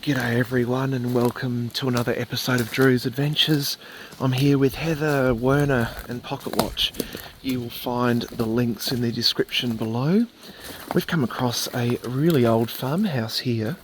G'day everyone and welcome to another episode of Drew's Adventures. I'm here with Heather, Werner and Pocket Watch. You will find the links in the description below. We've come across a really old farmhouse here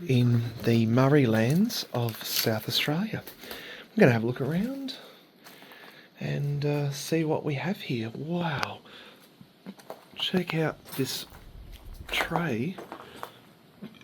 in the Murray Lands of South Australia. I'm going to have a look around and see what we have here. Wow, check out this tray,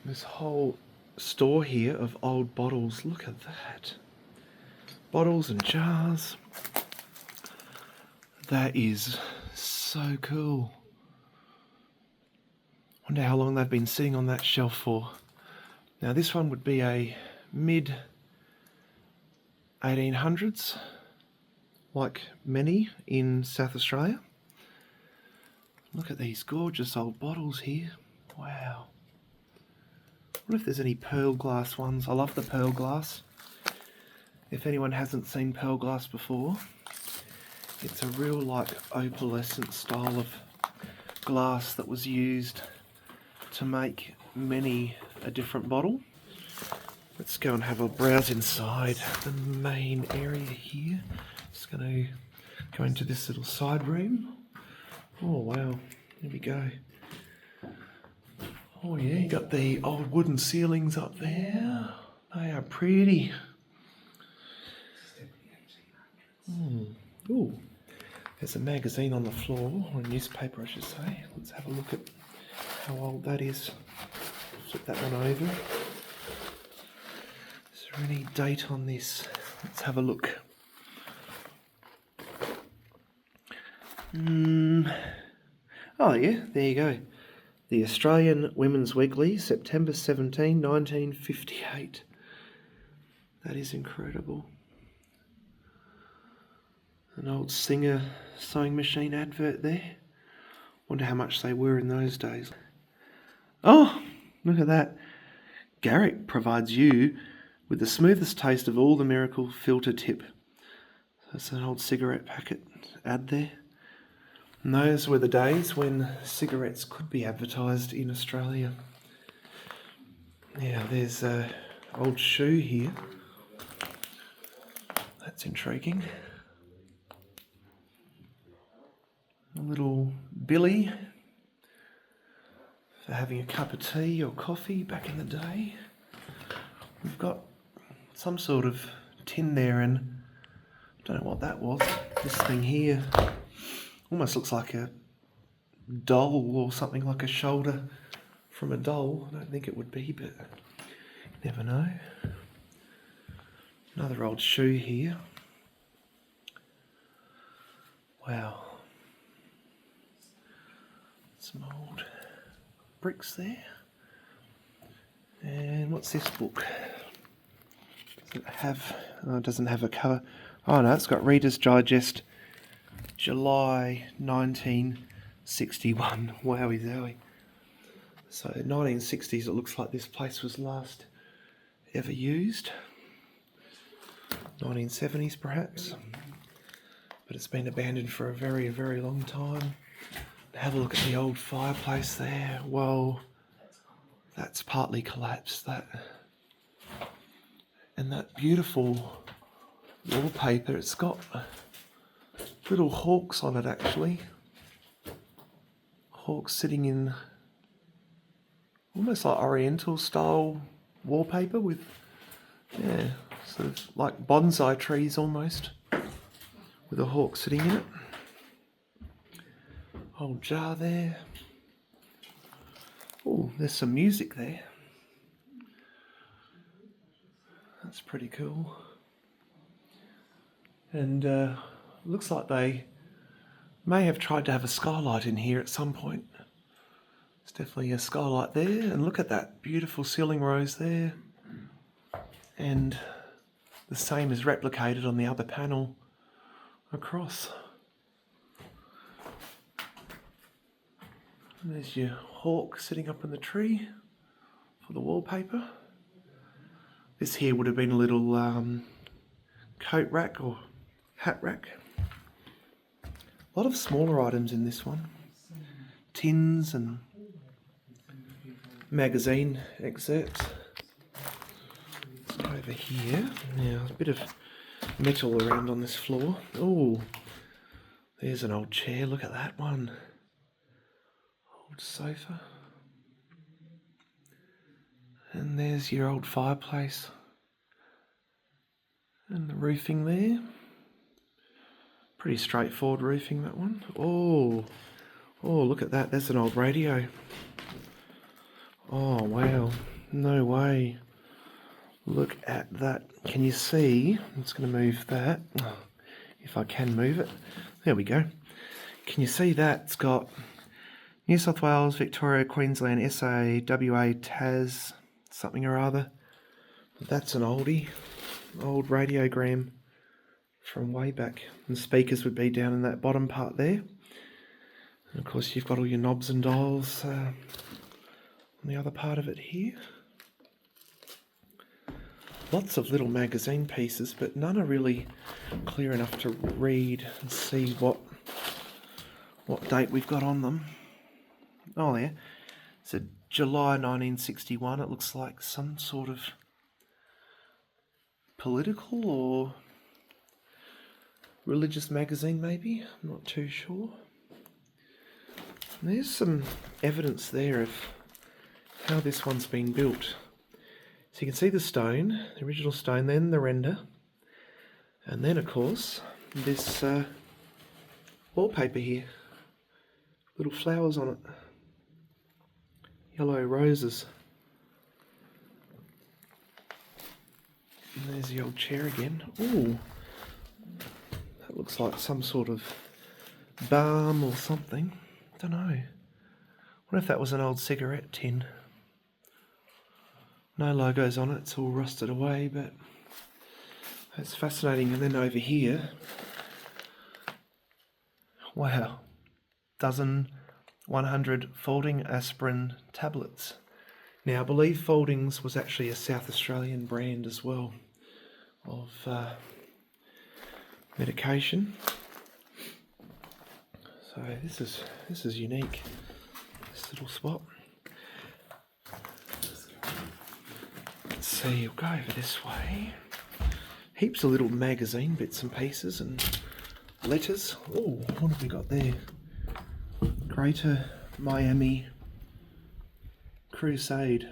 this whole store here of old bottles. Look at that. Bottles and jars. That is so cool. Wonder how long they've been sitting on that shelf for. Now this one would be a mid 1800s, like many in South Australia. Look at these gorgeous old bottles here. Wow. I wonder if there's any pearl glass ones. I love the pearl glass. If anyone hasn't seen pearl glass before, it's a real like opalescent style of glass that was used to make many a different bottle. Let's go and have a browse inside the main area here. Just going to go into this little side room. Oh wow, here we go. Oh yeah, you got the old wooden ceilings up there. They are pretty. Ooh, there's a magazine on the floor, or a newspaper I should say. Let's have a look at how old that is. Flip that one over. Is there any date on this? Let's have a look. Oh yeah, there you go. The Australian Women's Weekly, September 17, 1958. That is incredible. An old Singer sewing machine advert there. Wonder how much they were in those days. Oh, look at that. Garrick provides you with the smoothest taste of all the miracle filter tip. That's an old cigarette packet ad there. And those were the days when cigarettes could be advertised in Australia. Now there's an old shoe here. That's intriguing. A little billy for having a cup of tea or coffee back in the day. We've got some sort of tin there, and I don't know what that was. This thing here almost looks like a doll or something, like a shoulder from a doll. I don't think it would be, but you never know. Another old shoe here. Wow. Some old bricks there. And what's this book? Does it have, oh, it doesn't have a cover. Oh no, it's got Reader's Digest, July 1961. Wowie zowie. So 1960s, it looks like this place was last ever used. 1970s perhaps. But it's been abandoned for a very, very long time. Have a look at the old fireplace there. Whoa, that's partly collapsed. That and that beautiful wallpaper. It's got little hawks on it actually. Hawks sitting in almost like Oriental style wallpaper with, yeah, sort of like bonsai trees almost, with a hawk sitting in it. Old jar there. Oh, there's some music there. That's pretty cool. And looks like they may have tried to have a skylight in here at some point. There's definitely a skylight there. And look at that beautiful ceiling rose there. And the same is replicated on the other panel across. And there's your hawk sitting up in the tree for the wallpaper. This here would have been a little coat rack or hat rack. A lot of smaller items in this one. Tins and magazine excerpts. Over here, now a bit of metal around on this floor. Oh, there's an old chair, look at that one. Old sofa. And there's your old fireplace. And the roofing there. Pretty straightforward roofing, that one. Oh, look at that, that's an old radio. Oh, wow, no way. Look at that. Can you see? I'm just going to move that. If I can move it. There we go. Can you see that? It's got New South Wales, Victoria, Queensland, SA, WA, Tas, something or other. That's an oldie. Old radiogram from way back. And the speakers would be down in that bottom part there. And of course you've got all your knobs and dials on the other part of it here. Lots of little magazine pieces, but none are really clear enough to read and see what date we've got on them. Oh, yeah. It's a July 1961. It looks like some sort of political or religious magazine, maybe. I'm not too sure. And there's some evidence there of how this one's been built. So you can see the stone, the original stone, then the render, and then of course this wallpaper here, little flowers on it, yellow roses. And there's the old chair again. Ooh, that looks like some sort of balm or something. I don't know. What if that was an old cigarette tin? No logos on it, it's all rusted away, but that's fascinating. And then over here, wow, 100 Folding aspirin tablets. Now I believe Foldings was actually a South Australian brand as well of medication. So this is unique, this little spot. So you'll go over this way. Heaps of little magazine bits and pieces and letters. Oh, what have we got there? Greater Miami Crusade.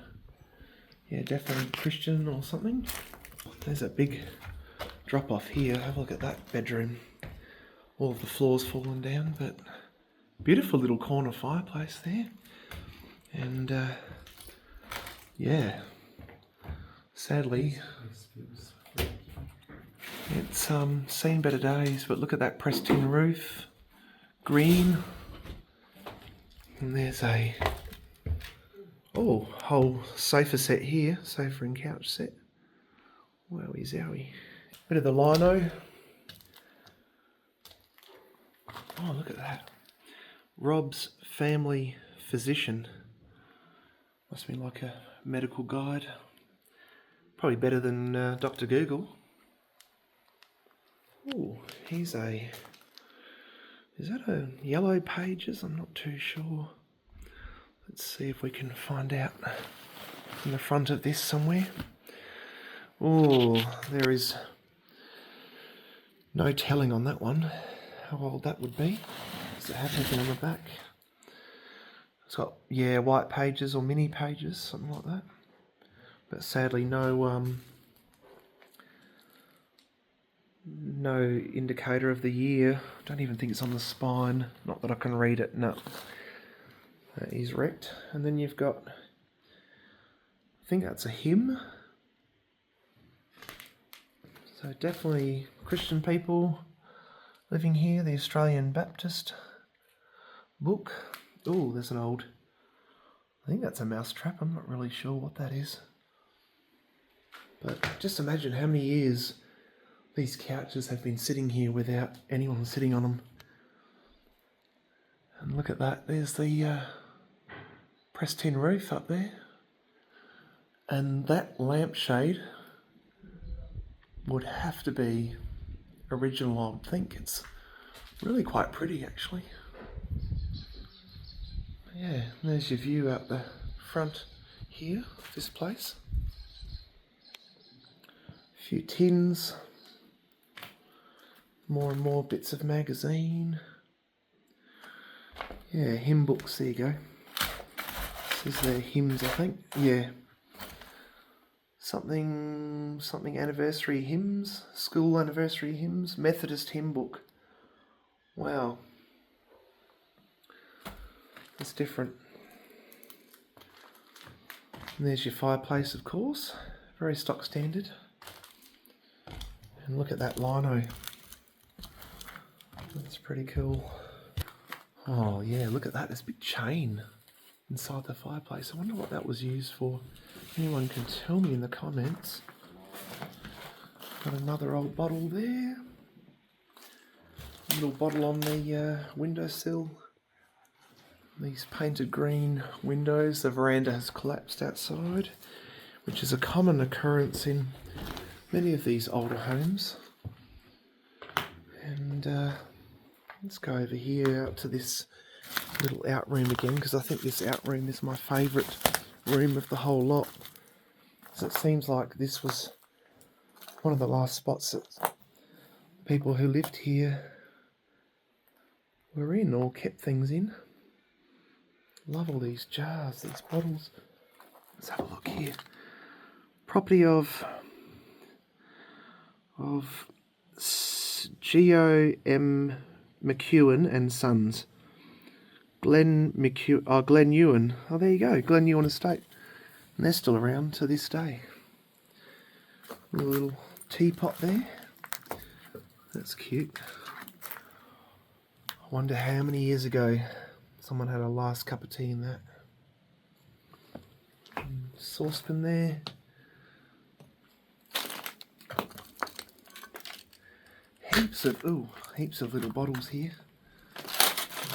Yeah, definitely Christian or something. There's a big drop off here. Have a look at that bedroom. All of the floors fallen down, but beautiful little corner fireplace there. And yeah. Sadly, it's seen better days, but look at that pressed tin roof, green, and there's a whole sofa set here, sofa and couch set. Wowie zowie. Bit of the lino. Oh, look at that. Rob's family physician. Must be like a medical guide. Probably better than Dr. Google. Oh, is that a Yellow Pages? I'm not too sure. Let's see if we can find out in the front of this somewhere. Oh, there is no telling on that one how old that would be. Does it have anything on the back? It's got, yeah, white pages or mini pages, something like that. But sadly no indicator of the year. Don't even think it's on the spine. Not that I can read it, no. That is wrecked. And then you've got, I think that's a hymn. So definitely Christian people living here. The Australian Baptist book. Oh, there's an old, I think that's a mouse trap. I'm not really sure what that is. But just imagine how many years these couches have been sitting here without anyone sitting on them. And look at that, there's the pressed tin roof up there. And that lampshade would have to be original, I think. It's really quite pretty actually. Yeah, there's your view out the front here of this place. few tins. More and more bits of magazine. Yeah, hymn books, there you go. This is their hymns, I think. Yeah. Something anniversary hymns, school anniversary hymns, Methodist hymn book. Wow. That's different. And there's your fireplace, of course. Very stock standard. And look at that lino. That's pretty cool. Oh yeah, look at that. There's a big chain inside the fireplace. I wonder what that was used for. Anyone can tell me in the comments. Got another old bottle there. Little bottle on the windowsill. These painted green windows. The veranda has collapsed outside, which is a common occurrence in many of these older homes. And let's go over here up to this little outroom again, because I think this outroom is my favourite room of the whole lot. So it seems like this was one of the last spots that people who lived here were in or kept things in. Love all these jars, these bottles. Let's have a look here. Property of Geo M. McEwen and Sons. Glen Ewan. Oh, there you go. Glen Ewan Estate. And they're still around to this day. A little teapot there. That's cute. I wonder how many years ago someone had a last cup of tea in that. Saucepan there. Heaps of little bottles here.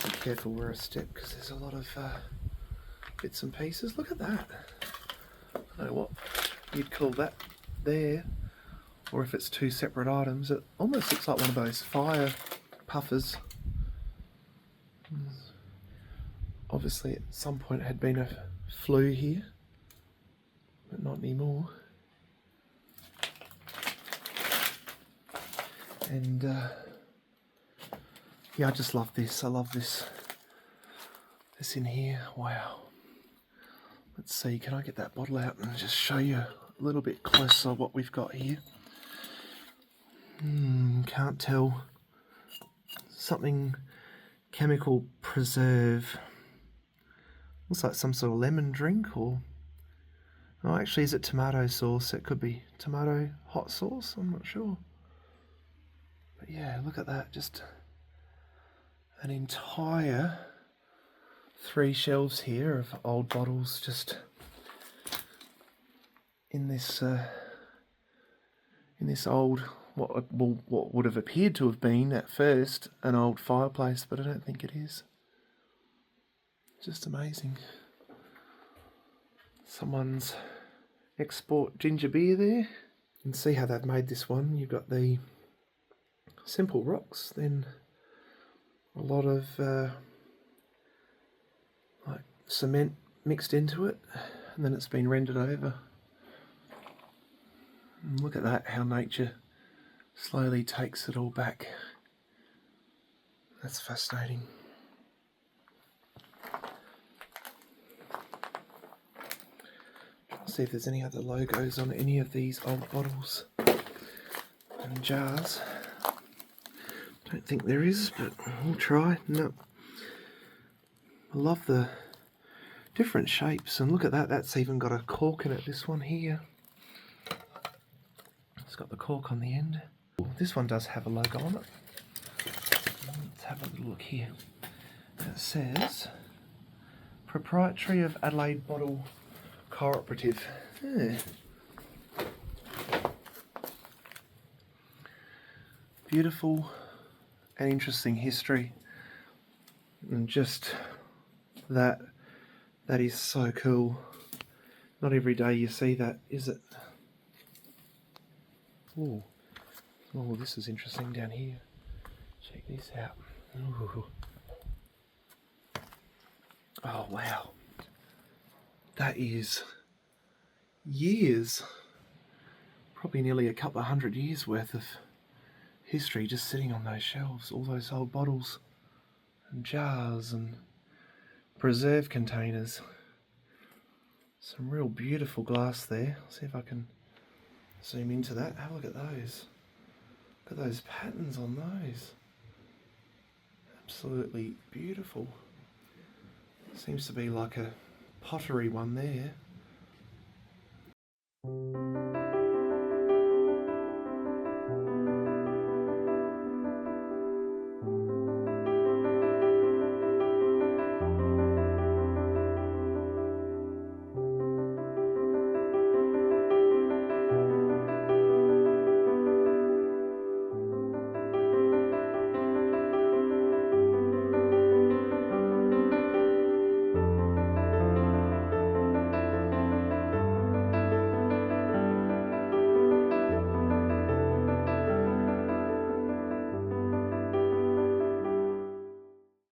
Be careful where I step, because there's a lot of bits and pieces. Look at that. I don't know what you'd call that there, or if it's two separate items. It almost looks like one of those fire puffers. Obviously at some point it had been a flue here, but not anymore. And yeah, I just love this. I love this in here. Wow. Let's see, can I get that bottle out and just show you a little bit closer what we've got here? Can't tell. Something chemical preserve. Looks like some sort of lemon drink, or oh, actually, is it tomato sauce? It could be tomato hot sauce, I'm not sure. But yeah, look at that, just an entire 3 shelves here of old bottles just in this old, what would have appeared to have been at first an old fireplace, but I don't think it is. Just amazing. Someone's export ginger beer there. You can see how they've made this one. You've got the simple rocks, then a lot of like cement mixed into it, and then it's been rendered over. And look at that, how nature slowly takes it all back. That's fascinating. See if there's any other logos on any of these old bottles and jars. Don't think there is, but we'll try. No. I love the different shapes, and look at that, that's even got a cork in it, this one here. It's got the cork on the end. This one does have a logo on it. Let's have a little look here. It says, proprietary of Adelaide Bottle Cooperative. Yeah. Beautiful and interesting history, and just that is so cool. Not every day you see that, is it? Oh, this is interesting down here. Check this out. Ooh. Oh wow, that is years, Probably nearly a couple of 100 years worth of history just sitting on those shelves. All those old bottles and jars and preserve containers. Some real beautiful glass there. See if I can zoom into that. Have a look at those. Look at those patterns on those. Absolutely beautiful. Seems to be like a pottery one there.